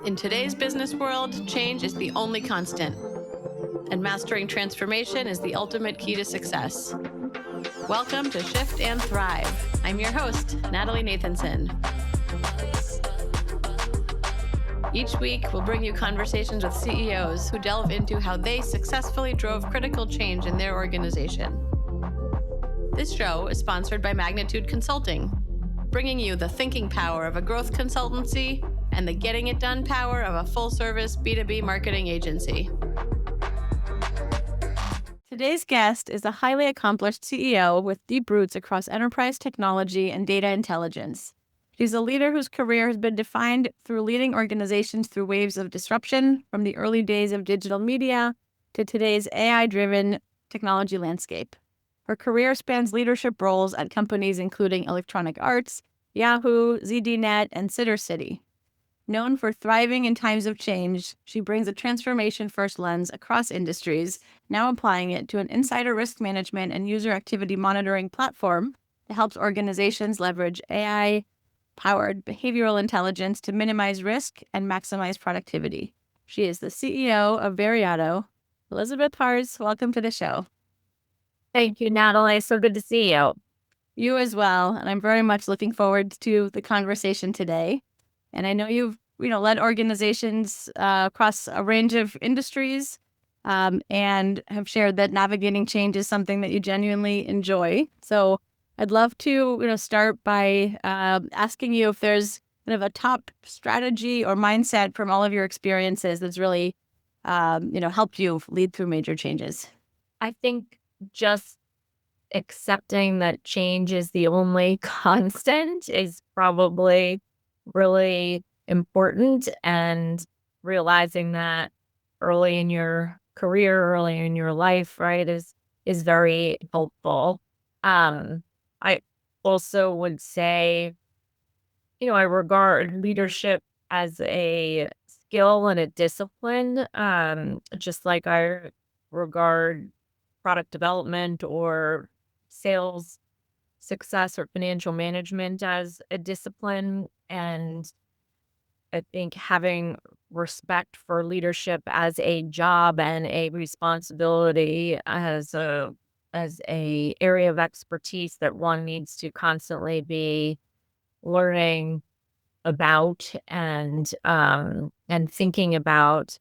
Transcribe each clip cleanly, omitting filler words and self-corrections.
In today's business world, change is the only constant, and mastering transformation is the ultimate key to success. Welcome to Shift and Thrive. I'm your host, Natalie Nathanson. Each week, we'll bring you conversations with CEOs who delve into how they successfully drove critical change in their organization. This show is sponsored by Magnitude Consulting, bringing you the thinking power of a growth consultancy and the getting it done power of a full-service B2B marketing agency. Today's guest is a highly accomplished CEO with deep roots across enterprise technology and data intelligence. She's a leader whose career has been defined through leading organizations through waves of disruption, from the early days of digital media to today's AI-driven technology landscape. Her career spans leadership roles at companies including Electronic Arts, Yahoo, ZDNet, and SitterCity. Known for thriving in times of change, she brings a transformation-first lens across industries, now applying it to an insider risk management and user activity monitoring platform that helps organizations leverage AI-powered behavioral intelligence to minimize risk and maximize productivity. She is the CEO of Veriato. Elizabeth Harz, welcome to the show. Thank you, Natalie. So good to see you. You as well, and I'm very much looking forward to the conversation today. And I know you've led organizations across a range of industries and have shared that navigating change is something that you genuinely enjoy. So I'd love to start by asking you if there's kind of a top strategy or mindset from all of your experiences that's really helped you lead through major changes. I think just accepting that change is the only constant is probably really important, and realizing that early in your career, early in your life, right, is very helpful. I also would say, I regard leadership as a skill and a discipline, just like I regard product development or sales success or financial management as a discipline. And I think having respect for leadership as a job and a responsibility as a area of expertise that one needs to constantly be learning about and thinking about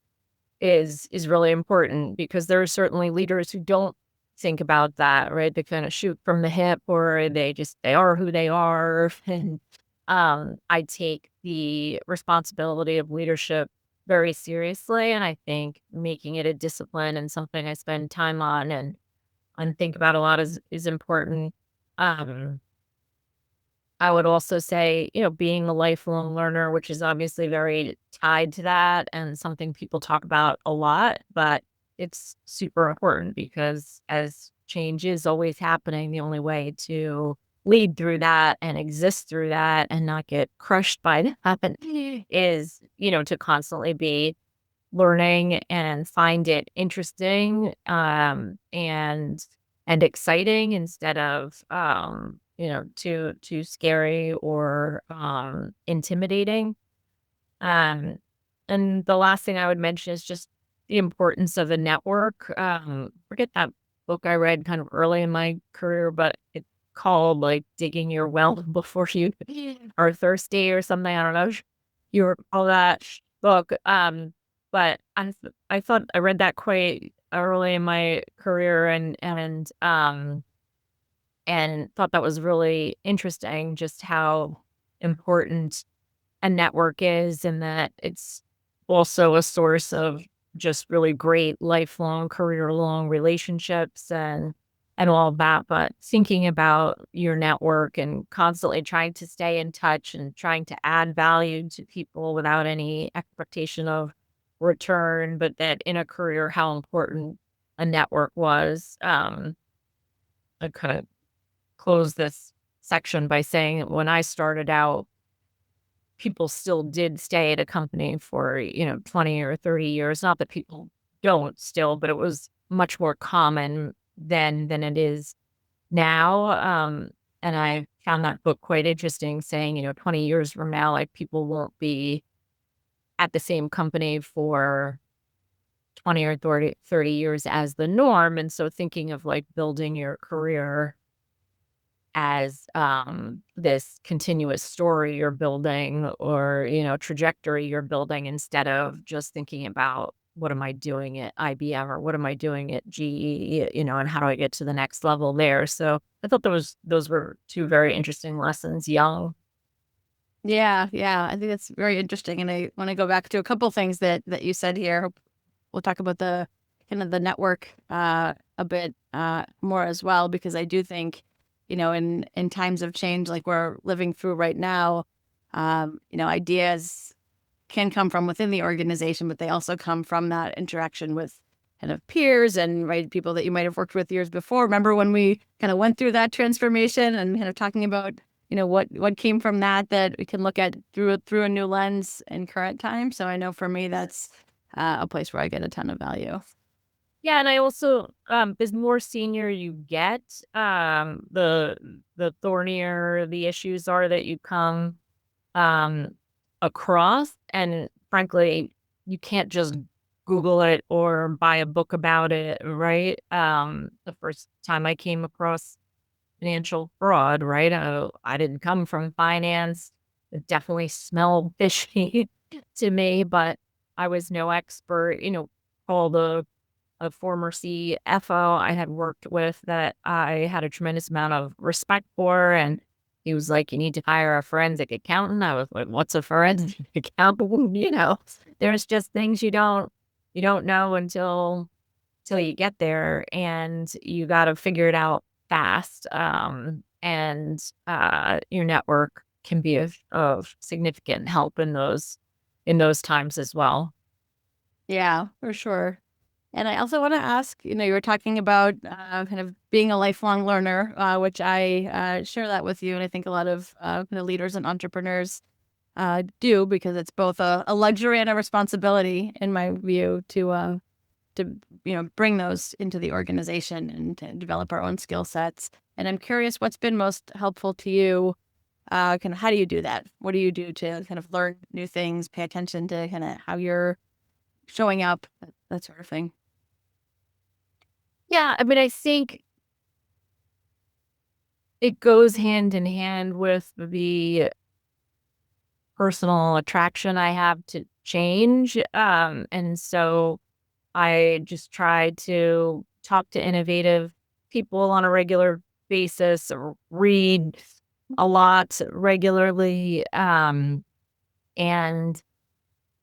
is really important, because there are certainly leaders who don't think about that, right? They kind of shoot from the hip, or they are who they are. And I take the responsibility of leadership very seriously, and I think making it a discipline and something I spend time on and think about a lot is important. I would also say, being a lifelong learner, which is obviously very tied to that and something people talk about a lot, but it's super important, because as change is always happening, the only way to lead through that and exist through that and not get crushed by that is, to constantly be learning and find it interesting and exciting, instead of too scary or intimidating. And the last thing I would mention is just the importance of a network. Forget that book I read kind of early in my career, but it's called like Digging Your Well Before You Are Thirsty or something. I don't know if you recall that book. But I thought I read that quite early in my career, and thought that was really interesting, just how important a network is, and that it's also a source of just really great lifelong, career-long relationships and all of that. But thinking about your network and constantly trying to stay in touch and trying to add value to people without any expectation of return, but that in a career, how important a network was. I kind of close this section by saying that when I started out, people still did stay at a company for, 20 or 30 years. Not that people don't still, but it was much more common then than it is now. And I found that book quite interesting, saying, 20 years from now, like, people won't be at the same company for 20 or 30 years as the norm. And so thinking of like building your career as this continuous story you're building, or, trajectory you're building, instead of just thinking about what am I doing at IBM or what am I doing at GE, and how do I get to the next level there. So I thought those were two very interesting lessons young. Yeah, yeah. I think that's very interesting. And I want to go back to a couple things that you said here. We'll talk about the kind of the network a bit more as well, because I do think, in times of change like we're living through right now, ideas can come from within the organization, but they also come from that interaction with kind of peers and right people that you might have worked with years before. Remember when we kind of went through that transformation and kind of talking about what came from that we can look at through a new lens in current time. So I know for me that's a place where I get a ton of value. Yeah, and I also, the more senior you get, the thornier the issues are that you come um, across. And frankly, you can't just Google it or buy a book about it, right? The first time I came across financial fraud, right? I didn't come from finance. It definitely smelled fishy to me, but I was no expert. Called a former CFO I had worked with that I had a tremendous amount of respect for. And he was like, you need to hire a forensic accountant. I was like, what's a forensic accountant? There's just things you don't know until you get there, and you got to figure it out fast. And your network can be of significant help in those times as well. Yeah, for sure. And I also want to ask, you were talking about kind of being a lifelong learner, which I share that with you. And I think a lot of kind of leaders and entrepreneurs do, because it's both a luxury and a responsibility, in my view, to bring those into the organization and to develop our own skill sets. And I'm curious, what's been most helpful to you? Kind of how do you do that? What do you do to kind of learn new things, pay attention to kind of how you're showing up, that sort of thing? Yeah, I mean, I think it goes hand in hand with the personal attraction I have to change. And so I just try to talk to innovative people on a regular basis, or read a lot regularly. And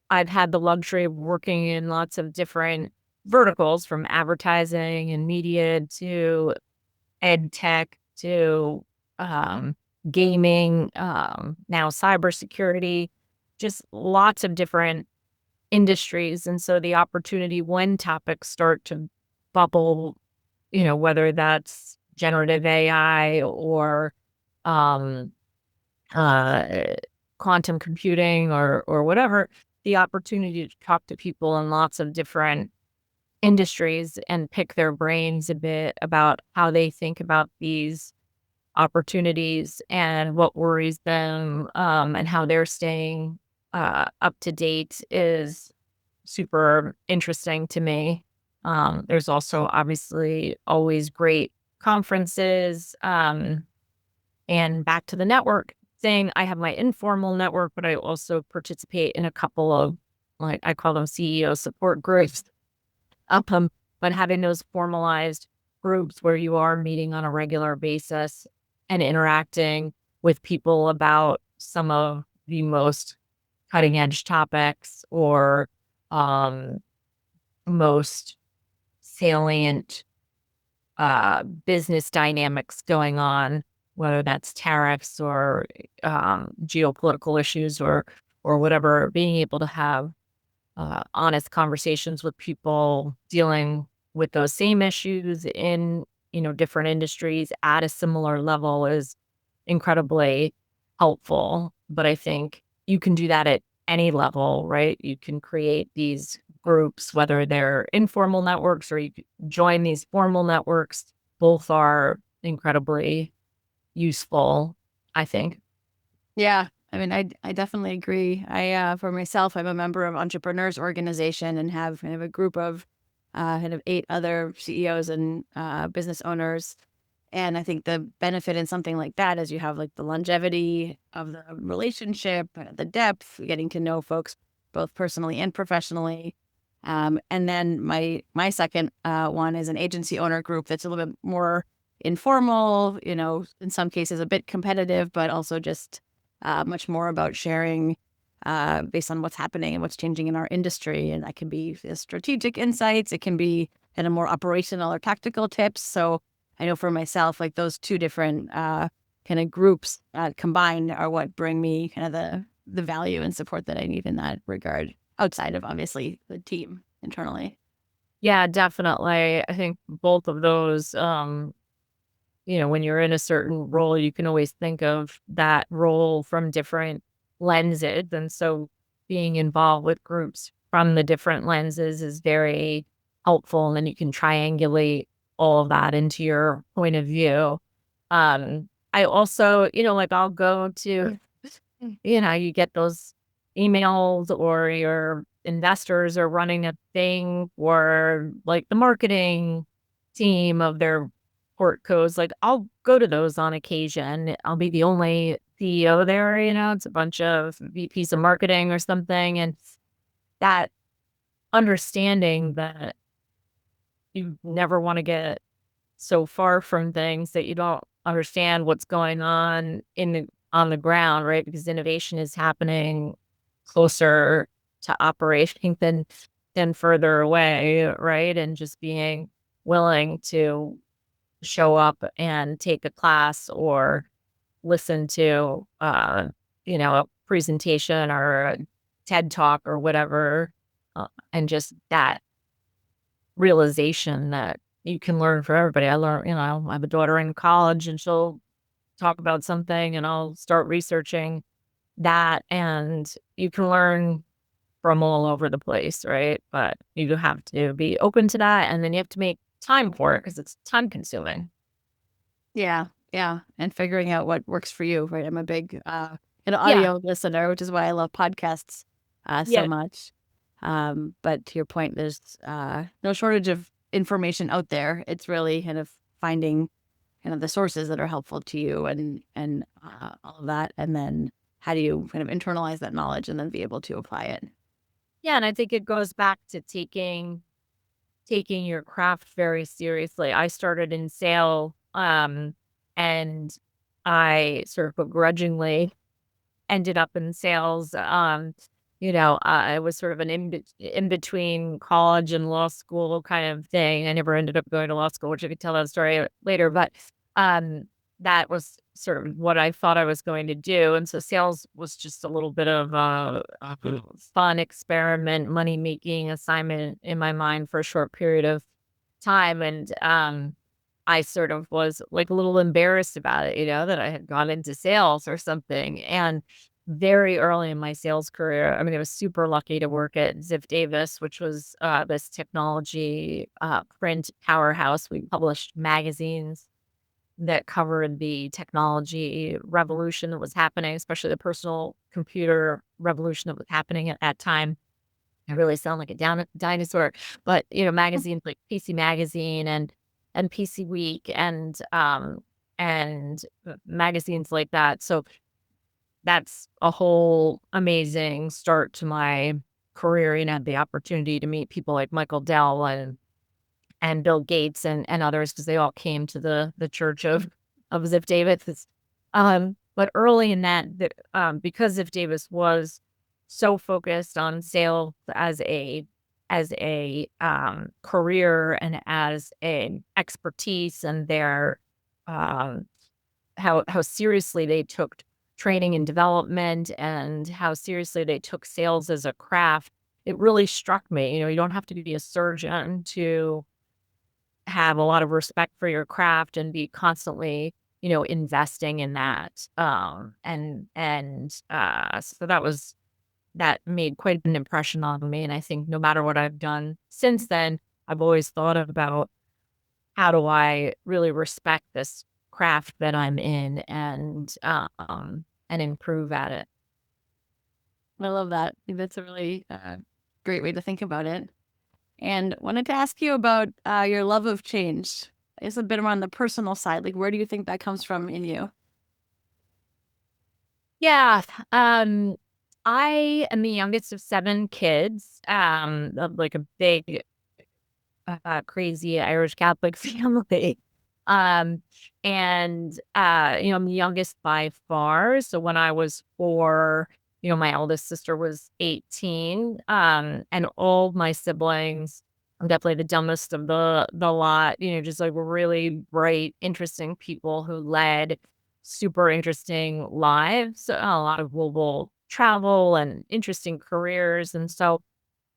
I've had the luxury of working in lots of different verticals, from advertising and media to edtech to um, gaming, now cybersecurity, just lots of different industries. And so the opportunity when topics start to bubble, whether that's generative AI or um, uh, quantum computing or whatever, the opportunity to talk to people in lots of different industries and pick their brains a bit about how they think about these opportunities and what worries them, and how they're staying up to date is super interesting to me. There's also obviously always great conferences. And back to the network thing, I have my informal network, but I also participate in a couple of, like, I call them CEO support groups. But having those formalized groups where you are meeting on a regular basis and interacting with people about some of the most cutting edge topics, or um, most salient business dynamics going on, whether that's tariffs or geopolitical issues, or whatever, being able to have honest conversations with people dealing with those same issues in different industries at a similar level is incredibly helpful. But I think you can do that at any level, right? You can create these groups, whether they're informal networks or you could join these formal networks. Both are incredibly useful, I think. Yeah. I mean, I definitely agree. For myself, I'm a member of Entrepreneurs Organization and have kind of a group of kind of 8 other CEOs and business owners. And I think the benefit in something like that is you have like the longevity of the relationship, the depth, getting to know folks both personally and professionally. And then my second one is an agency owner group that's a little bit more informal, in some cases a bit competitive, but also just much more about sharing based on what's happening and what's changing in our industry. And that can be strategic insights. It can be kind of more operational or tactical tips. So I know for myself, like those two different kind of groups combined are what bring me kind of the value and support that I need in that regard, outside of obviously the team internally. Yeah, definitely. I think both of those, when you're in a certain role, you can always think of that role from different lenses. And so being involved with groups from the different lenses is very helpful. And then you can triangulate all of that into your point of view. I also, like I'll go to, you get those emails or your investors are running a thing or like the marketing team of their portcos. Like I'll go to those on occasion. I'll be the only CEO there, it's a bunch of VPs of marketing or something. And that understanding that you never want to get so far from things that you don't understand what's going on the ground, right? Because innovation is happening closer to operation than further away, right? And just being willing to show up and take a class or listen to a presentation or a TED talk or whatever, and just that realization that you can learn from everybody. I learn, I have a daughter in college and she'll talk about something and I'll start researching that and you can learn from all over the place, right? But you have to be open to that and then you have to make time for it because it's time consuming. Yeah, yeah, and figuring out what works for you, right? I'm a big an Yeah. audio listener, which is why I love podcasts so Yeah. much. But to your point, there's no shortage of information out there. It's really kind of finding kind of the sources that are helpful to you and all of that, and then how do you kind of internalize that knowledge and then be able to apply it? Yeah. And I think it goes back to taking your craft very seriously. I started in sale, and I sort of begrudgingly ended up in sales. I was sort of an in between college and law school kind of thing. I never ended up going to law school, which I could tell that story later. But um, that was sort of what I thought I was going to do, and so sales was just a little bit of a fun experiment, money making assignment in my mind for a short period of time, and I sort of was, like, a little embarrassed about it, that I had gone into sales or something, and very early in my sales career, I mean, I was super lucky to work at Ziff Davis, which was, this technology, print powerhouse. We published magazines that covered the technology revolution that was happening, especially the personal computer revolution that was happening at that time. I really sound like a dinosaur, but, magazines like PC Magazine and PC Week and magazines like that. So that's a whole amazing start to my career. The opportunity to meet people like Michael Dell and Bill Gates and others because they all came to the church of Ziff Davis. But early in because Ziff Davis was so focused on sales as a career and as an expertise and their how seriously they took training and development and how seriously they took sales as a craft, it really struck me. You don't have to be a surgeon to have a lot of respect for your craft and be constantly, investing in that. So that made quite an impression on me. And I think no matter what I've done since then, I've always thought about how do I really respect this craft that I'm in and improve at it. I love that. I think that's a really great way to think about it. And wanted to ask you about your love of change. It's a bit more on the personal side. Like, where do you think that comes from in you? Yeah. I am the youngest of 7 kids, of like a big, crazy Irish Catholic family. Um, I'm the youngest by far. So when I was 4, my eldest sister was 18. And all my siblings, I'm definitely the dumbest of the lot, just like really bright, interesting people who led super interesting lives, a lot of global travel and interesting careers. And so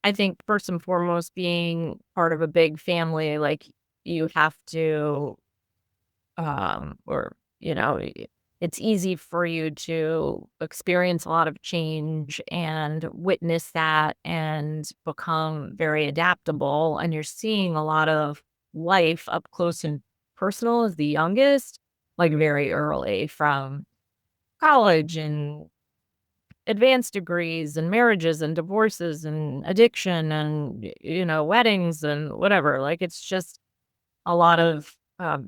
I think first and foremost, being part of a big family, like you have to, or, it's easy for you to experience a lot of change and witness that and become very adaptable. And you're seeing a lot of life up close and personal as the youngest, like very early from college and advanced degrees and marriages and divorces and addiction and, weddings and whatever. Like, it's just a lot of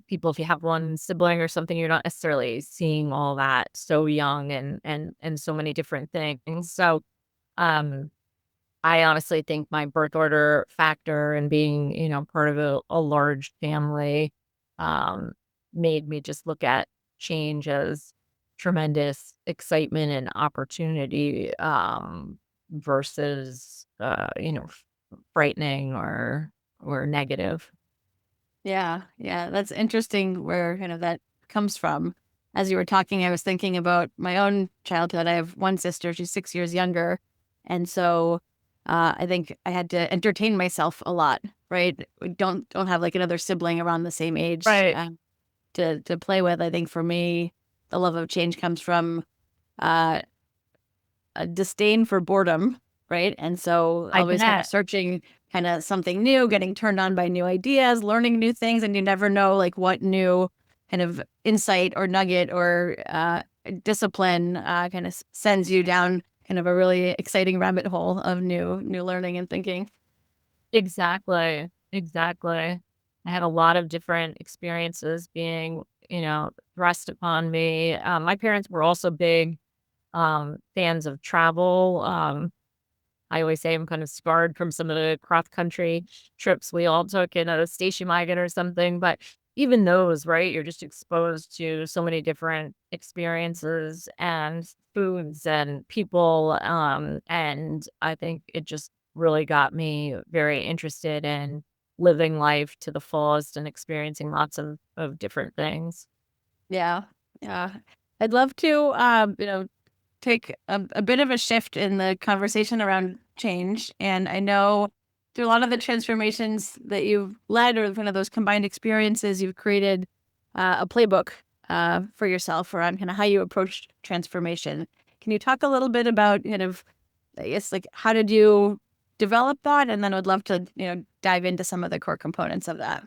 people, if you have one sibling or something, you're not necessarily seeing all that so young and so many different things. So, um, I honestly think my birth order factor and being, part of a large family, um, made me just look at change as tremendous excitement and opportunity, versus, frightening or negative. Yeah, yeah, that's interesting where kind of that comes from. As you were talking, I was thinking about my own childhood. I have one sister, she's 6 years younger. And so I think I had to entertain myself a lot, right? We don't have like another sibling around the same age Right. to play with. I think for me, the love of change comes from uh, a disdain for boredom, right? And so I always kind of bet. searching kind of something new, getting turned on by new ideas, learning new things, and you never know like what new kind of insight or nugget or discipline kind of sends you down kind of a really exciting rabbit hole of new learning and thinking. Exactly. Exactly. I had a lot of different experiences being, thrust upon me. My parents were also big fans of travel. I always say I'm kind of scarred from some of the cross country trips we all took in a station wagon or something. But even those, right? You're just exposed to so many different experiences and foods and people. And I think it just really got me very interested in living life to the fullest and experiencing lots of different things. Yeah, yeah. I'd love to, take a bit of a shift in the conversation around change. And I know through a lot of the transformations that you've led or kind of those combined experiences, you've created a playbook for yourself around kind of how you approach transformation. Can you talk a little bit about kind of, I guess, like how did you develop that? And then I'd love to, dive into some of the core components of that.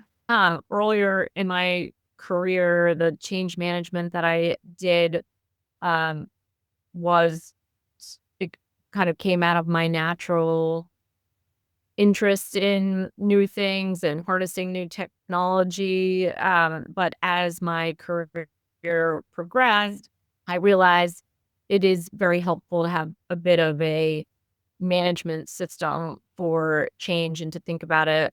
Earlier in my career, the change management that I did, um, it kind of came out of my natural interest in new things and harnessing new technology. But as my career progressed, I realized it is very helpful to have a bit of a management system for change and to think about it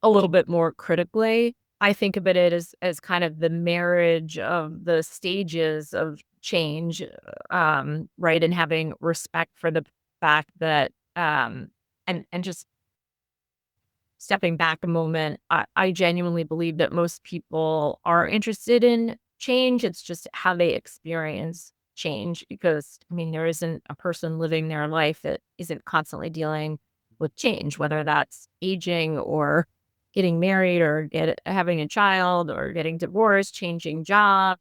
a little bit more critically. I think of it as kind of the marriage of the stages of change, right, and having respect for the fact that, and just stepping back a moment, I genuinely believe that most people are interested in change. It's just how they experience change because, I mean, there isn't a person living their life that isn't constantly dealing with change, whether that's aging or getting married or having a child or getting divorced, changing job.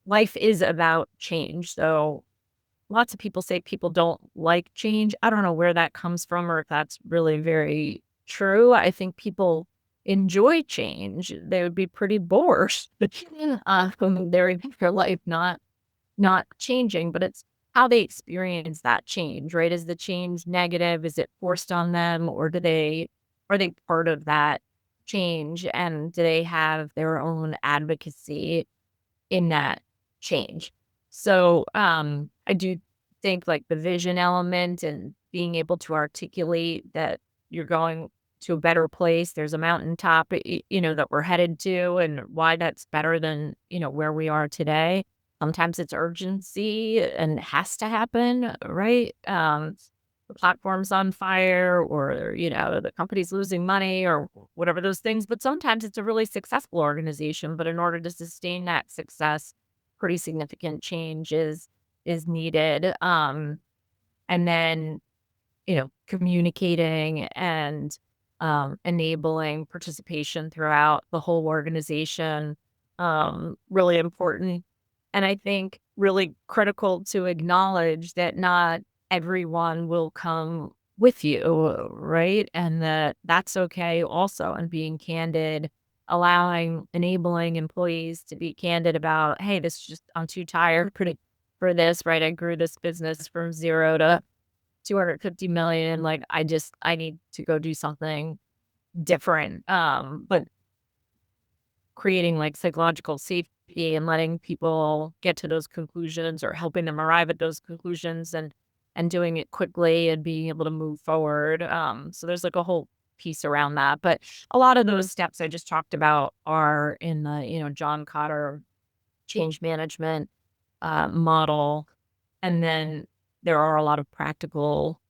Life is about change. So lots of people say people don't like change. I don't know where that comes from or if that's really very true. I think people enjoy change. They would be pretty bored from their life not changing, but it's how they experience that change, right? Is the change negative? Is it forced on them, or are they part of that change, and do they have their own advocacy in that change? So, I do think like the vision element and being able to articulate that you're going to a better place. There's a mountaintop, that we're headed to, and why that's better than, where we are today. Sometimes it's urgency and it has to happen, right? The platform's on fire, or, the company's losing money, or whatever those things. But sometimes it's a really successful organization. But in order to sustain that success, pretty significant change is needed. And then, communicating and enabling participation throughout the whole organization, really important. And I think really critical to acknowledge that not everyone will come with you, right? And that's okay also. And being candid, enabling employees to be candid about, hey, this is just, I'm too tired for this, right? I grew this business from 0 to 250 million. Like, I need to go do something different. But creating like psychological safety and letting people get to those conclusions, or helping them arrive at those conclusions, and doing it quickly and being able to move forward. So there's like a whole piece around that. But a lot of those steps I just talked about are in the, John Cotter change management model. And then there are a lot of practical,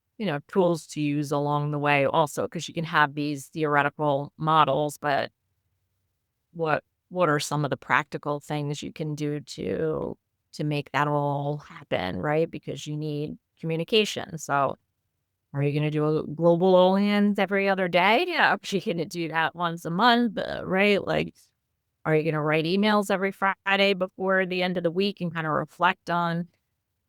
tools to use along the way also, because you can have these theoretical models, but what are some of the practical things you can do to make that all happen, right? Because you need communication. So are you going to do a global all hands every other day? Yeah, are you going to do that once a month, right? Like, are you going to write emails every Friday before the end of the week and kind of reflect on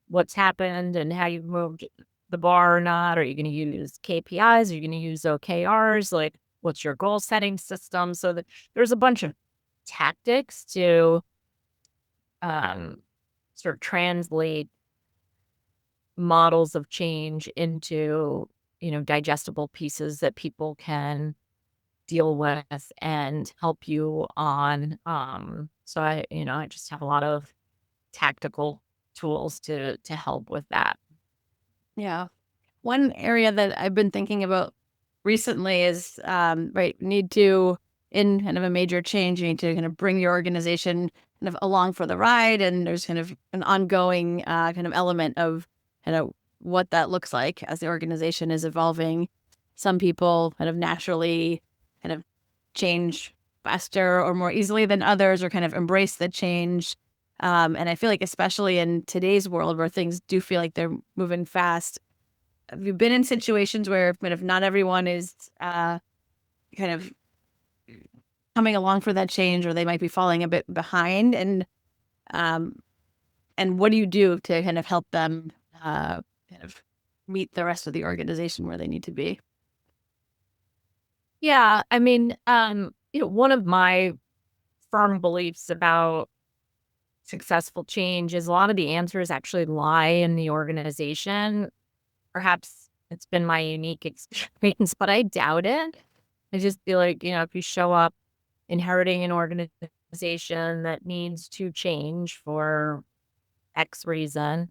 what's happened and how you've moved the bar or not? Are you going to use KPIs? Are you going to use OKRs? Like, what's your goal setting system? So that there's a bunch of tactics to um, sort of translate models of change into, digestible pieces that people can deal with and help you on. So I just have a lot of tactical tools to help with that. Yeah. One area that I've been thinking about recently is, right, need to, in kind of a major change, you need to kind of bring your organization kind of along for the ride. And there's kind of an ongoing kind of element of kind of what that looks like as the organization is evolving. Some people kind of naturally kind of change faster or more easily than others, or kind of embrace the change. And I feel like, especially in today's world where things do feel like they're moving fast, have you been in situations where kind of not everyone is kind of coming along for that change, or they might be falling a bit behind? Um, and what do you do to kind of help them kind of meet the rest of the organization where they need to be? Yeah, I mean, one of my firm beliefs about successful change is a lot of the answers actually lie in the organization. Perhaps it's been my unique experience, but I doubt it. I just feel like, if you show up inheriting an organization that needs to change for X reason,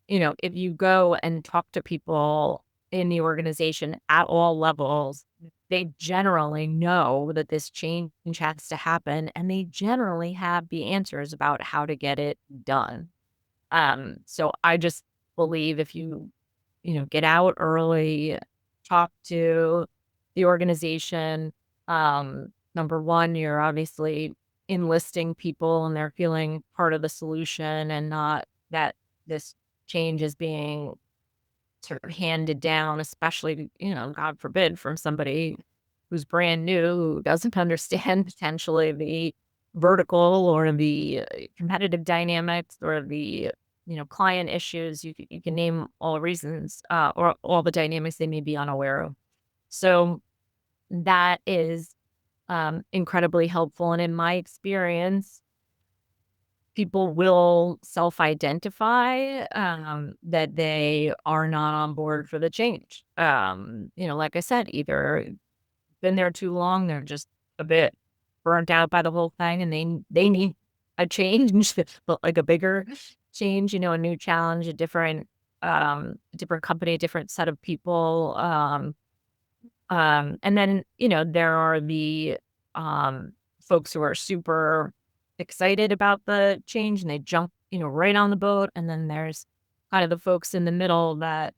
if you go and talk to people in the organization at all levels, they generally know that this change has to happen, and they generally have the answers about how to get it done. So I just believe if you, get out early, talk to the organization. Number one, you're obviously enlisting people and they're feeling part of the solution, and not that this change is being sort of handed down, especially, God forbid, from somebody who's brand new, who doesn't understand potentially the vertical or the competitive dynamics, or the, client issues. You can name all the reasons, or all the dynamics they may be unaware of. So that is incredibly helpful. And in my experience, people will self-identify that they are not on board for the change. Like I said, either been there too long, they're just a bit burnt out by the whole thing, and they need a change, but like a bigger change, a new challenge, a different company, a different set of people. And then, there are the folks who are super excited about the change and they jump, right on the boat. And then there's kind of the folks in the middle that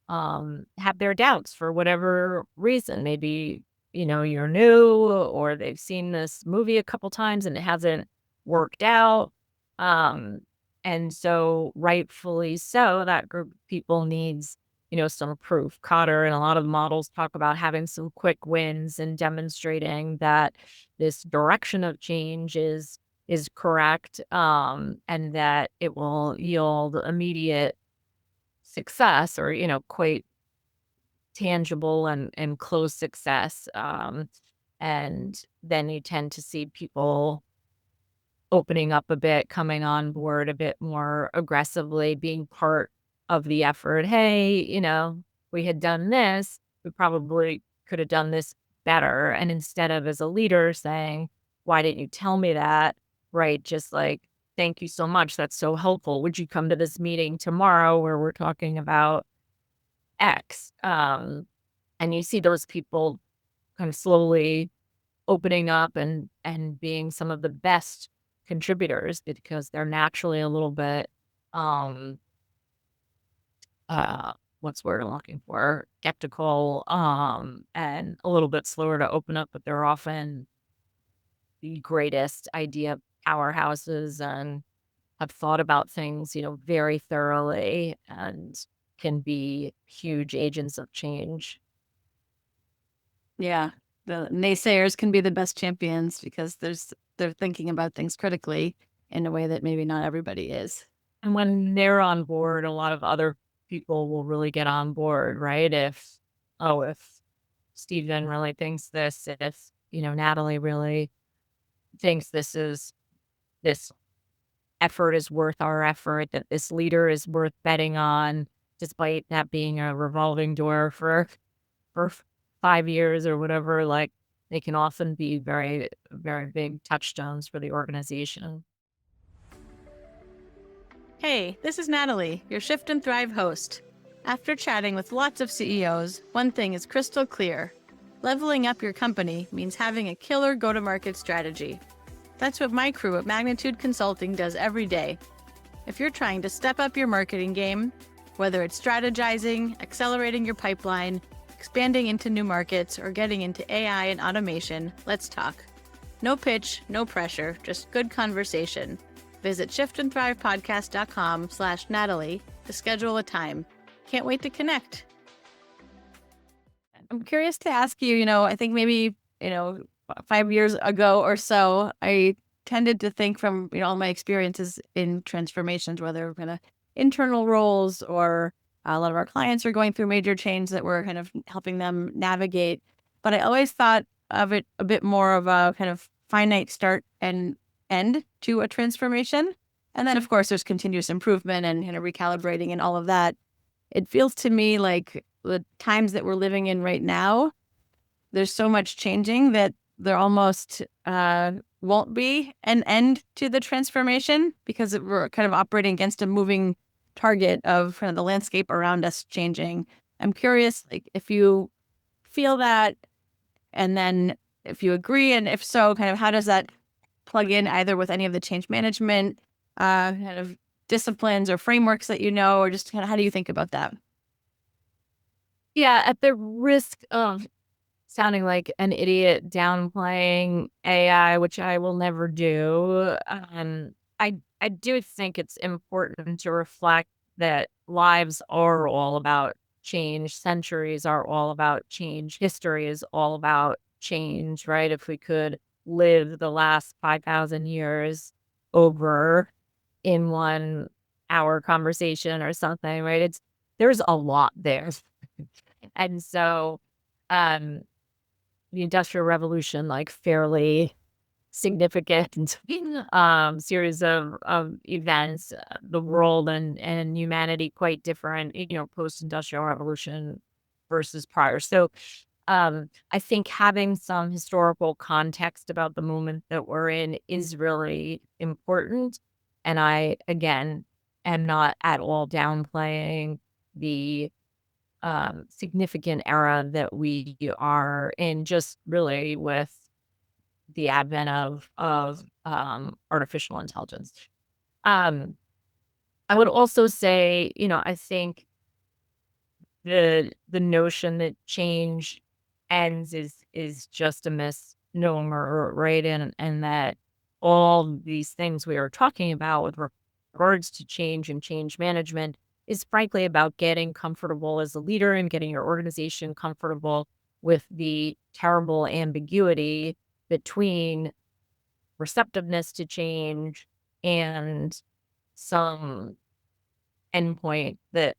have their doubts for whatever reason. Maybe, you're new or they've seen this movie a couple times and it hasn't worked out. Um, and so rightfully so, that group of people needs some proof. Cotter and a lot of the models talk about having some quick wins and demonstrating that this direction of change is correct, and that it will yield immediate success or, quite tangible and close success. And then you tend to see people opening up a bit, coming on board a bit more aggressively, being part of the effort. Hey, we had done this, we probably could have done this better. And instead of as a leader saying, why didn't you tell me that? Right. Just like, thank you so much. That's so helpful. Would you come to this meeting tomorrow where we're talking about X? And you see those people kind of slowly opening up and being some of the best contributors because they're naturally a little bit um what's the word I'm looking for? Skeptical, and a little bit slower to open up, but they're often the greatest idea powerhouses and have thought about things, very thoroughly and can be huge agents of change. Yeah. The naysayers can be the best champions because they're thinking about things critically in a way that maybe not everybody is. And when they're on board, a lot of other people will really get on board, right? If Steven really thinks this, if, Natalie really thinks this effort is worth our effort, that this leader is worth betting on, despite that being a revolving door for 5 years or whatever, like they can often be very, very big touchstones for the organization. Hey, this is Natalie, your Shift and Thrive host. After chatting with lots of CEOs, one thing is crystal clear. Leveling up your company means having a killer go-to-market strategy. That's what my crew at Magnitude Consulting does every day. If you're trying to step up your marketing game, whether it's strategizing, accelerating your pipeline, expanding into new markets, or getting into AI and automation, let's talk. No pitch, no pressure, just good conversation. Visit shiftandthrivepodcast.com/Natalie to schedule a time. Can't wait to connect. I'm curious to ask you, I think maybe, 5 years ago or so, I tended to think from, all my experiences in transformations, whether kind of internal roles or a lot of our clients are going through major change that we're kind of helping them navigate. But I always thought of it a bit more of a kind of finite start and end to a transformation. And then, of course, there's continuous improvement and recalibrating and all of that. It feels to me like the times that we're living in right now, there's so much changing that there almost won't be an end to the transformation because we're kind of operating against a moving target of kind of the landscape around us changing. I'm curious, like, if you feel that, and then if you agree, and if so, kind of how does that plug in either with any of the change management kind of disciplines or frameworks that or just kind of how do you think about that? Yeah, at the risk of sounding like an idiot downplaying AI, which I will never do, I do think it's important to reflect that lives are all about change, centuries are all about change, history is all about change, right? If we could live the last 5,000 years over in 1 hour conversation or something, right? There's a lot there. And so, um, the Industrial Revolution, like, fairly significant series of events, the world and humanity quite different, post-industrial revolution versus prior. So I think having some historical context about the moment that we're in is really important. And I, again, am not at all downplaying the significant era that we are in, just really with the advent of artificial intelligence. Um, I would also say, I think the notion that change ends is just a misnomer, right? And that all these things we are talking about with regards to change and change management is frankly about getting comfortable as a leader and getting your organization comfortable with the terrible ambiguity between receptiveness to change and some endpoint that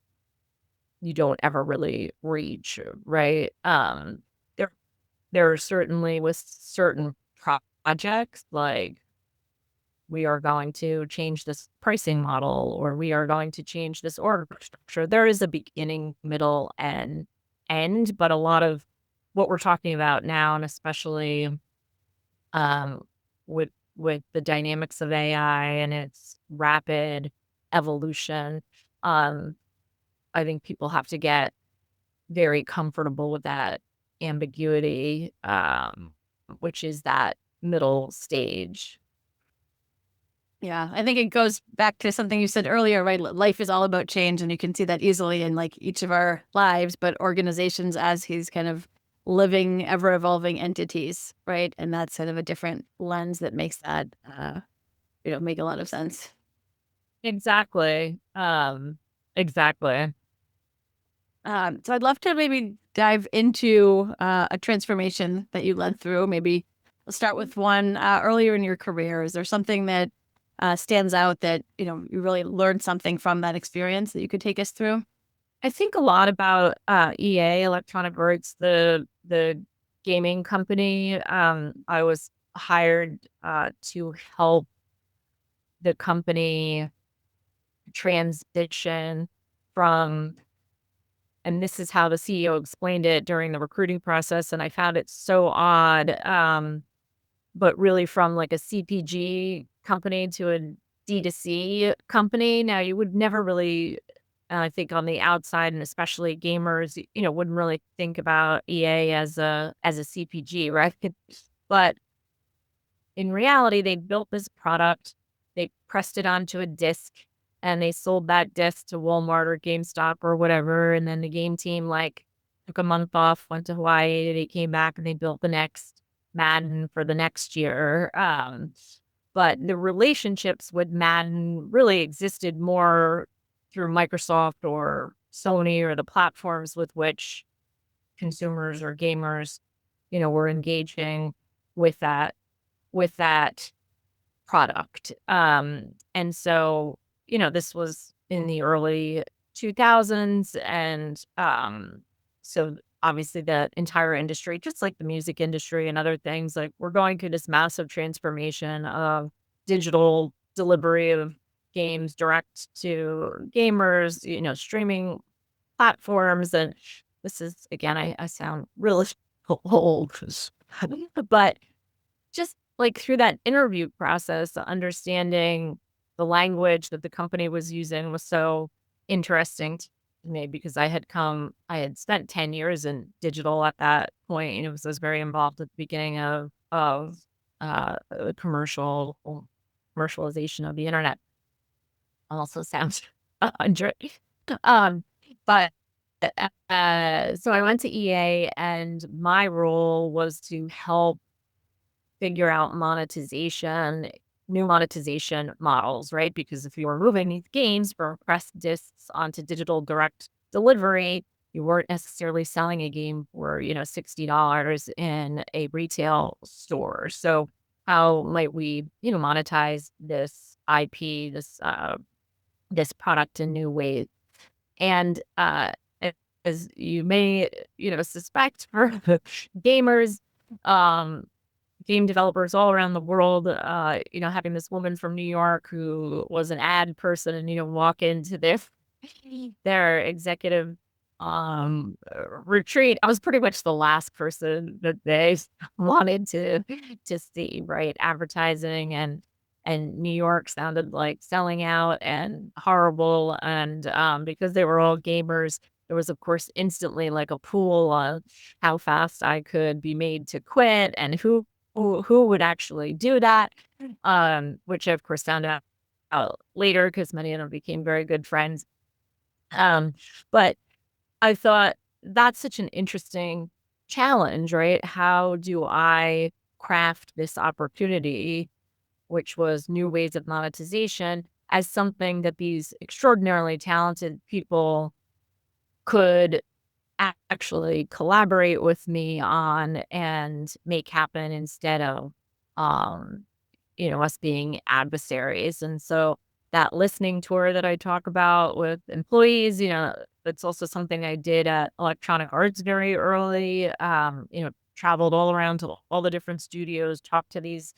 you don't ever really reach, right? There there are certainly with certain projects, like we are going to change this pricing model or we are going to change this org structure. There is a beginning, middle, and end, but a lot of what we're talking about now, and especially um, with the dynamics of AI and its rapid evolution, um, I think people have to get very comfortable with that ambiguity, which is that middle stage. Yeah, I think it goes back to something you said earlier, right? Life is all about change, and you can see that easily in like each of our lives, but organizations as these kind of living, ever evolving entities, right? And that's sort of a different lens that makes that, make a lot of sense. Exactly. Exactly. So I'd love to maybe dive into a transformation that you led through. Maybe let's start with one earlier in your career. Is there something that stands out that you really learned something from that experience that you could take us through? I think a lot about EA, Electronic Arts, the gaming company. I was hired to help the company transition from, and this is how the CEO explained it during the recruiting process, and I found it so odd, but really from like a CPG company to a D2C company. Now, you would never really, I think on the outside, and especially gamers, wouldn't really think about EA as a CPG, right? But in reality, they built this product, they pressed it onto a disc, and they sold that disc to Walmart or GameStop or whatever. And then the game team like took a month off, went to Hawaii, they came back and they built the next Madden for the next year. But the relationships with Madden really existed more through Microsoft or Sony or the platforms with which consumers or gamers, were engaging with that product. And so, this was in the early 2000s. And so obviously the entire industry, just like the music industry and other things, like we're going through this massive transformation of digital delivery of games direct to gamers, streaming platforms. And this is, again, I sound really old, but just like through that interview process, understanding the language that the company was using was so interesting to me because I had spent 10 years in digital at that point. I was very involved at the beginning of commercialization of the internet. Also sounds 100. Um, but so I went to EA and my role was to help figure out new monetization models, right? Because if you were moving these games from press discs onto digital direct delivery, you weren't necessarily selling a game for, $60 in a retail store. So how might we, monetize this IP, this product in new ways? And as you may, suspect for gamers, um, game developers all around the world, having this woman from New York who was an ad person and, walk into their executive retreat. I was pretty much the last person that they wanted to see, right? Advertising and New York sounded like selling out and horrible. And because they were all gamers, there was, of course, instantly like a pool on how fast I could be made to quit and who would actually do that. Which I, of course, found out later because many of them became very good friends. Um, but I thought that's such an interesting challenge, right? How do I craft this opportunity, which was new ways of monetization, as something that these extraordinarily talented people could actually collaborate with me on and make happen instead of, um, us being adversaries. And so that listening tour that I talk about with employees, that's also something I did at Electronic Arts very early. Traveled all around to all the different studios, talked to these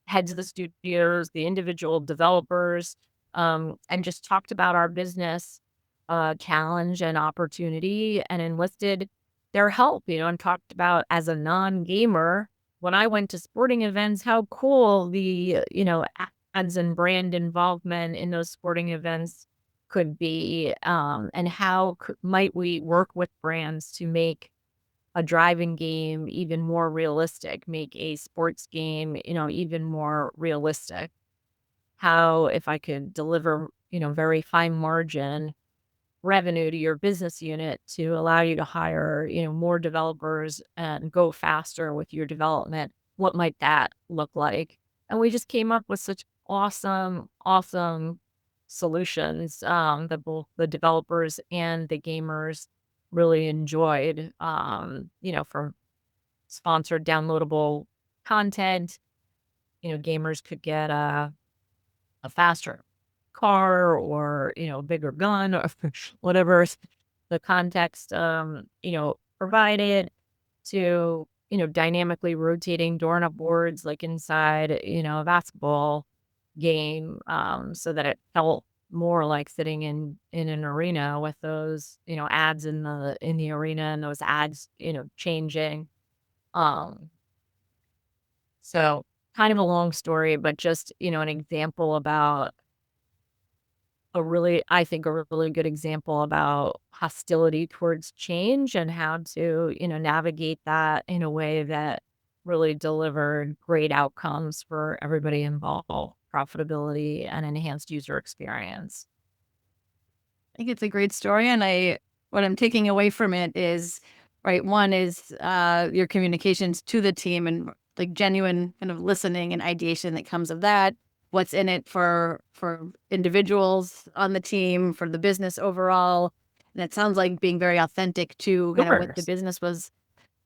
heads of the studios, the individual developers, and just talked about our business challenge and opportunity and enlisted their help, and talked about as a non-gamer, when I went to sporting events, how cool the, ads and brand involvement in those sporting events could be, and how might we work with brands to make a driving game even more realistic, make a sports game, even more realistic. How, if I could deliver, very fine margin revenue to your business unit to allow you to hire, more developers and go faster with your development, what might that look like? And we just came up with such awesome, awesome solutions that both the developers and the gamers really enjoyed, from sponsored downloadable content. Gamers could get a faster car or, a bigger gun or whatever the context, provided to, dynamically rotating doorknob boards like inside, a basketball game, so that it felt more like sitting in an arena with those, ads in the arena and those ads, changing. Um, so kind of a long story, but just, an example about I think a really good example about hostility towards change and how to, navigate that in a way that really delivered great outcomes for everybody involved, profitability and enhanced user experience. I think it's a great story, and what I'm taking away from it is, right, one is your communications to the team and like genuine kind of listening and ideation that comes of that. What's in it for individuals on the team, for the business overall, and it sounds like being very authentic to kind of what the Yours. business was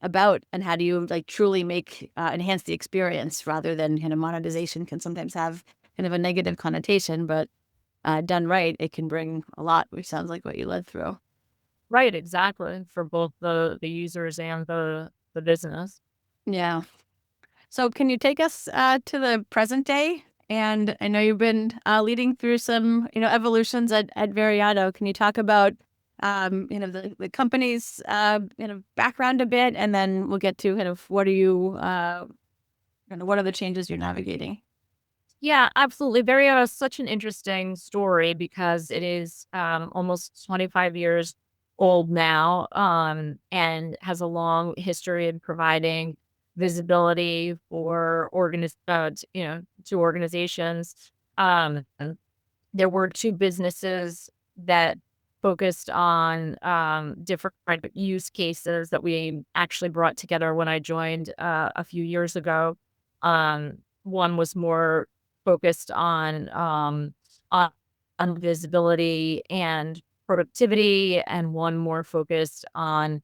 about, and how do you like truly make enhance the experience rather than kind of monetization can sometimes have kind of a negative connotation, but done right, it can bring a lot, which sounds like what you led through. Right, exactly. For both the users and the business. Yeah. So, can you take us to the present day? And I know you've been leading through some, evolutions at Veriato. Can you talk about, the company's, background a bit, and then we'll get to kind of what are you, what are the changes you're navigating? Yeah, absolutely. Very such an interesting story because it is almost 25 years old now, and has a long history in providing visibility for to organizations. And there were two businesses that focused on different use cases that we actually brought together when I joined a few years ago. One was more focused on on visibility and productivity, and one more focused on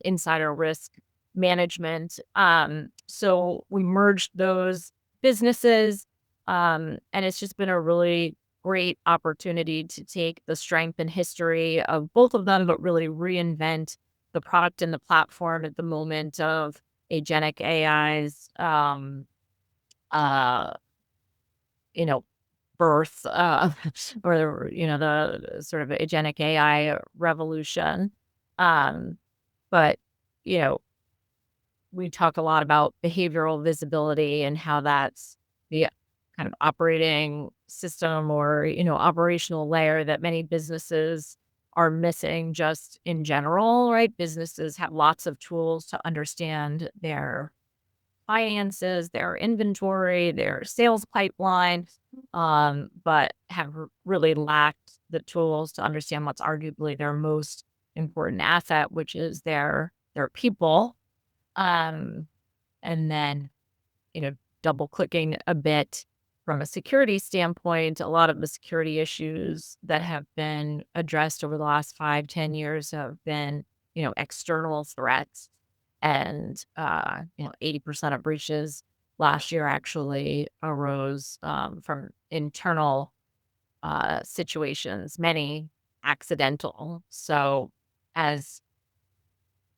insider risk management. So we merged those businesses, and it's just been a really great opportunity to take the strength and history of both of them, but really reinvent the product and the platform at the moment of agentic AI's, uh, you know, birth, or, the sort of agentic AI revolution. Um, but, you know, we talk a lot about behavioral visibility and how that's the kind of operating system or, operational layer that many businesses are missing just in general, right? Businesses have lots of tools to understand their finances, their inventory, their sales pipeline, but have really lacked the tools to understand what's arguably their most important asset, which is their people. Um, and then, double clicking a bit from a security standpoint, a lot of the security issues that have been addressed over the last 5, 10 years have been, external threats. And, 80% of breaches last year actually arose from internal situations, many accidental. So, as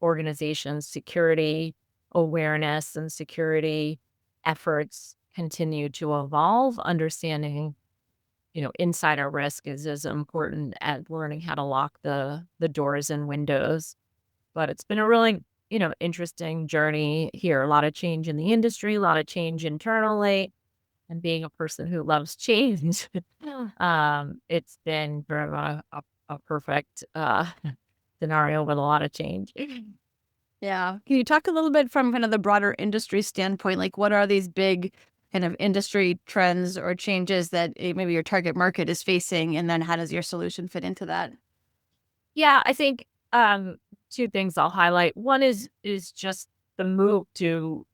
organizations' security awareness and security efforts continue to evolve, understanding, insider risk is as important as learning how to lock the doors and windows. But it's been a really, interesting journey here. A lot of change in the industry, a lot of change internally. And being a person who loves change, it's been sort of a perfect scenario with a lot of change. Yeah. Can you talk a little bit from kind of the broader industry standpoint? Like, what are these big kind of industry trends or changes that maybe your target market is facing? And then how does your solution fit into that? Yeah, I think two things I'll highlight. One is just the move to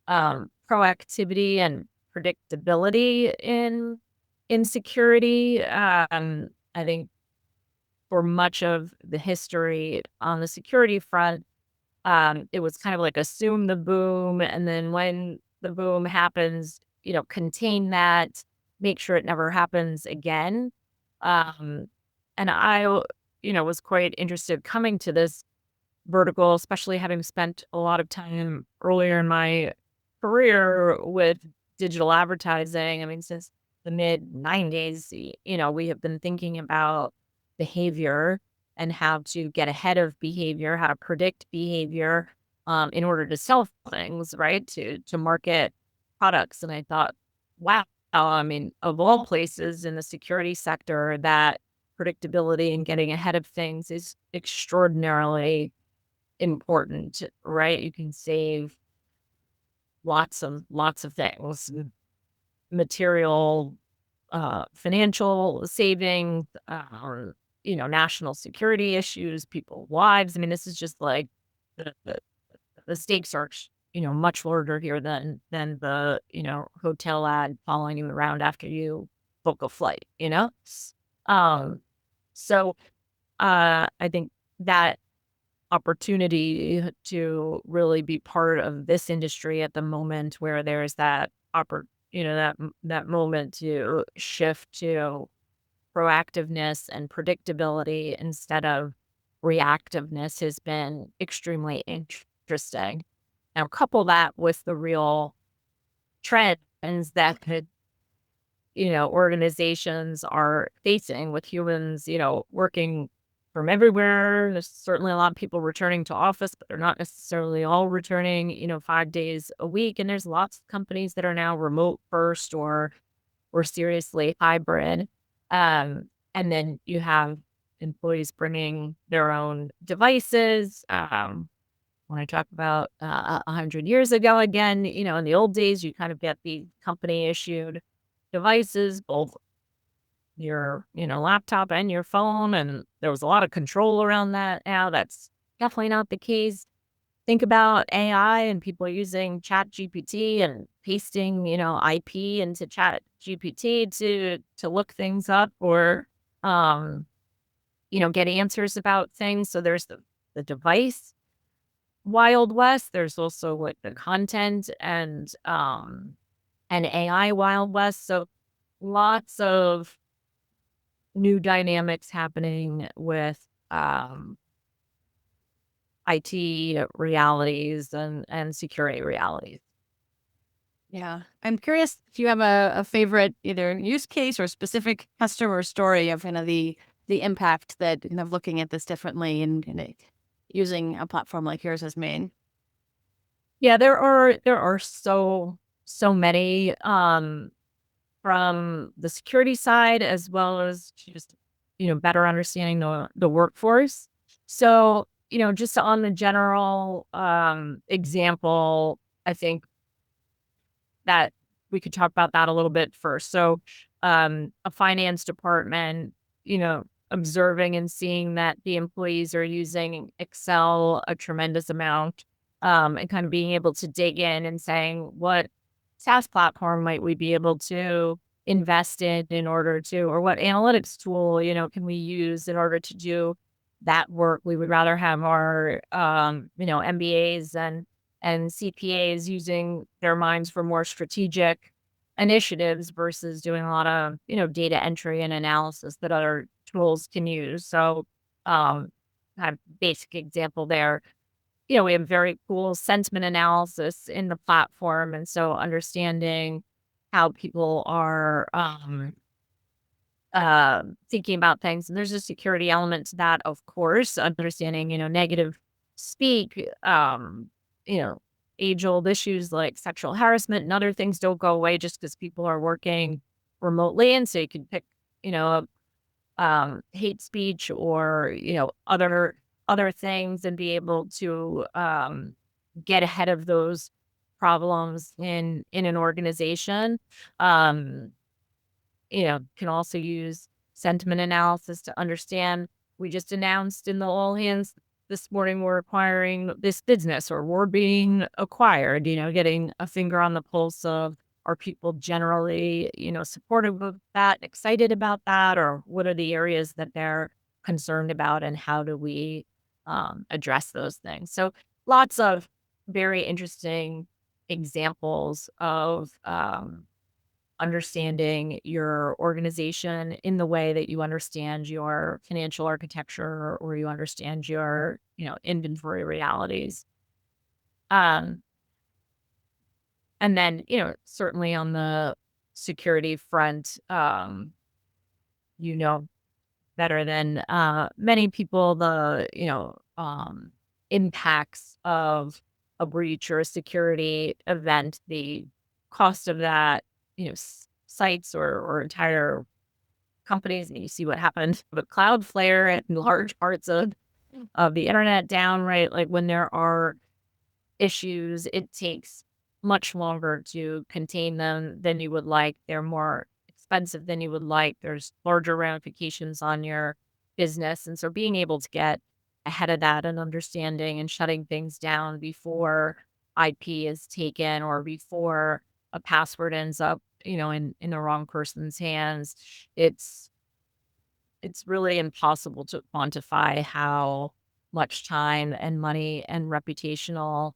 proactivity and predictability in security. I think for much of the history on the security front, it was kind of like assume the boom, and then when the boom happens, contain that, make sure it never happens again. Um, and I, was quite interested coming to this vertical, especially having spent a lot of time earlier in my career with digital advertising. I mean, since the mid 90s, we have been thinking about behavior and how to get ahead of behavior, how to predict behavior in order to sell things, right? To market products. And I thought, wow, I mean, of all places in the security sector, that predictability and getting ahead of things is extraordinarily important, right? You can save lots of things, material, financial savings, or, national security issues, people's lives. I mean, this is just like the, the, the stakes are, much larger here than the, hotel ad following you around after you book a flight. Um, so I think that opportunity to really be part of this industry at the moment where there's that that moment to shift to proactiveness and predictability instead of reactiveness has been extremely interesting. Now, couple that with the real trends that could organizations are facing with humans, working from everywhere. There's certainly a lot of people returning to office, but they're not necessarily all returning, 5 days a week. And there's lots of companies that are now remote first or seriously hybrid. And then you have employees bringing their own devices. When I talk about 100 years ago, again, in the old days, you kind of get the company issued devices, both your, laptop and your phone. And there was a lot of control around that. Now that's definitely not the case. Think about AI and people using Chat GPT and pasting, IP into Chat GPT to look things up or, get answers about things. So there's the device Wild West. There's also like the content and AI Wild West. So lots of new dynamics happening with IT realities and security realities. Yeah. I'm curious if you have a favorite either use case or specific customer story of kind of the impact that kind of looking at this differently and using a platform like yours has made. Yeah, there are so many from the security side as well as just better understanding the workforce. So, just on the general example, I think that we could talk about that a little bit first. So, a finance department, observing and seeing that the employees are using Excel a tremendous amount, and kind of being able to dig in and saying, what SaaS platform might we be able to invest in order to, or what analytics tool, can we use in order to do that work? We would rather have our, MBAs and CPAs using their minds for more strategic initiatives versus doing a lot of, data entry and analysis that other tools can use. So, kind of basic example there. We have very cool sentiment analysis in the platform. And so understanding how people are thinking about things. And there's a security element to that, of course, understanding, negative speak, you know, age old issues like sexual harassment and other things don't go away just because people are working remotely. And so you can pick, you know, hate speech or, other things and be able to get ahead of those problems in an organization. Um, can also use sentiment analysis to understand. We just announced in the all hands this morning we're acquiring this business or we're being acquired, getting a finger on the pulse of are people generally, supportive of that, excited about that, or what are the areas that they're concerned about and how do we address those things? So lots of very interesting examples of understanding your organization in the way that you understand your financial architecture or you understand your, inventory realities. Um, and then, certainly on the security front, you know better than many people the, impacts of a breach or a security event, the cost of that, sites or entire companies. And you see what happened with Cloudflare and large parts of the internet down, right? Like when there are issues, it takes much longer to contain them than you would like. They're more expensive than you would like. There's larger ramifications on your business. And so being able to get ahead of that and understanding and shutting things down before IP is taken or before a password ends up, in the wrong person's hands, it's really impossible to quantify how much time and money and reputational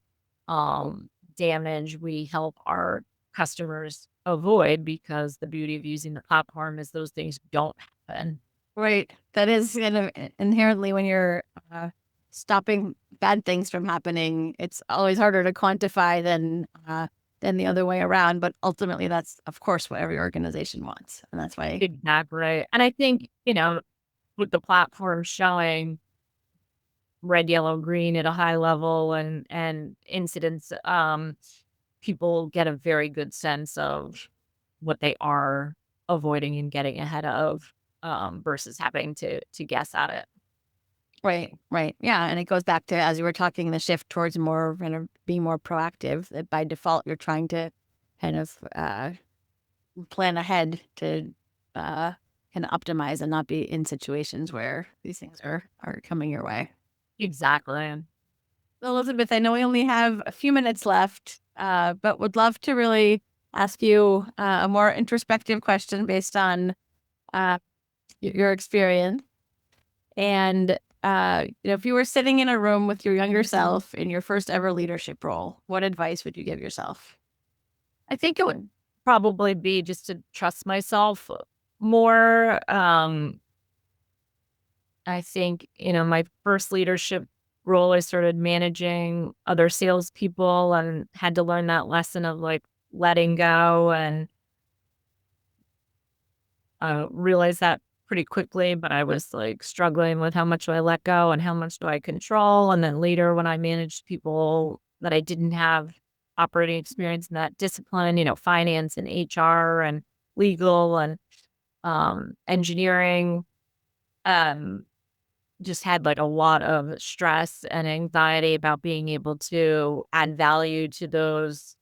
damage we help our customers avoid because the beauty of using the platform is those things don't happen. Right. That is kind of inherently when you're stopping bad things from happening, it's always harder to quantify than the other way around. But ultimately, that's of course what every organization wants, and that's why. Exactly. And I think, with the platform showing red, yellow, green at a high level and incidents, people get a very good sense of what they are avoiding and getting ahead of, versus having to guess at it. Right, right. Yeah. And it goes back to, as you were talking, the shift towards more kind of being more proactive, that by default, you're trying to kind of plan ahead to kind of optimize and not be in situations where these things are coming your way. Exactly. Well, Elizabeth, I know we only have a few minutes left, but would love to really ask you a more introspective question based on your experience. And if you were sitting in a room with your younger self in your first ever leadership role, what advice would you give yourself? I think it would probably be just to trust myself more. I think, my first leadership role, I started managing other salespeople and had to learn that lesson of like letting go and realized that pretty quickly, but I was like struggling with how much do I let go and how much do I control. And then later when I managed people that I didn't have operating experience in that discipline, finance and HR and legal and engineering, um, just had like a lot of stress and anxiety about being able to add value to those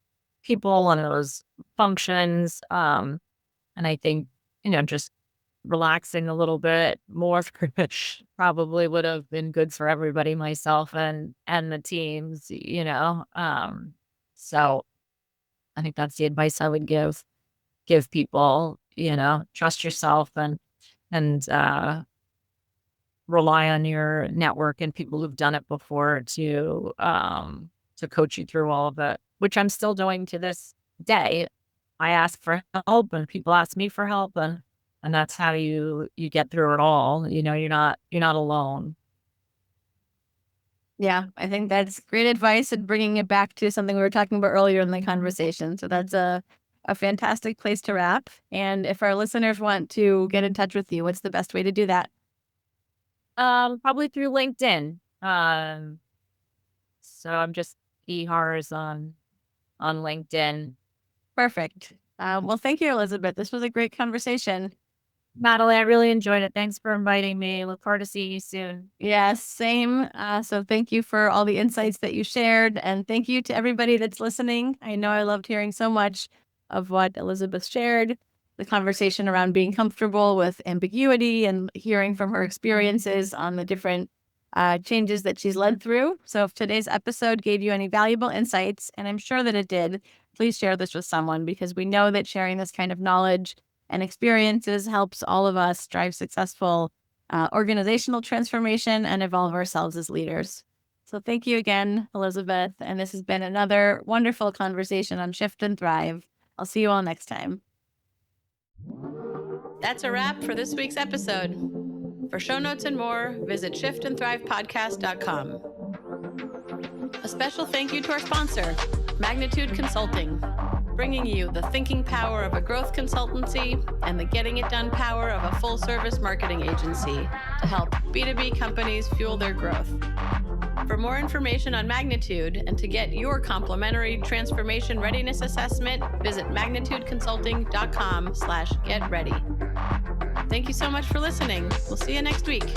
people and those functions. And I think, just relaxing a little bit more probably would have been good for everybody, myself and the teams. So I think that's the advice I would give people, trust yourself and rely on your network and people who've done it before to coach you through all of it, which I'm still doing to this day. I ask for help and people ask me for help and that's how you get through it all. You're not alone. Yeah, I think that's great advice and bringing it back to something we were talking about earlier in the conversation. So that's a fantastic place to wrap. And if our listeners want to get in touch with you, what's the best way to do that? Probably through LinkedIn. So I'm just Harz on LinkedIn. Perfect. Well, thank you, Elizabeth. This was a great conversation. Natalie, I really enjoyed it. Thanks for inviting me. Look forward to seeing you soon. Yes, same. So thank you for all the insights that you shared. And thank you to everybody that's listening. I know I loved hearing so much of what Elizabeth shared, the conversation around being comfortable with ambiguity and hearing from her experiences on the different changes that she's led through. So if today's episode gave you any valuable insights, and I'm sure that it did, please share this with someone because we know that sharing this kind of knowledge and experiences helps all of us drive successful organizational transformation and evolve ourselves as leaders. So thank you again, Elizabeth. And this has been another wonderful conversation on Shift and Thrive. I'll see you all next time. That's a wrap for this week's episode. For show notes and more, visit shiftandthrivepodcast.com. A special thank you to our sponsor, Magnitude Consulting, bringing you the thinking power of a growth consultancy and the getting it done power of a full-service marketing agency to help B2B companies fuel their growth. For more information on Magnitude and to get your complimentary transformation readiness assessment, visit magnitudeconsulting.com/getready. Thank you so much for listening. We'll see you next week.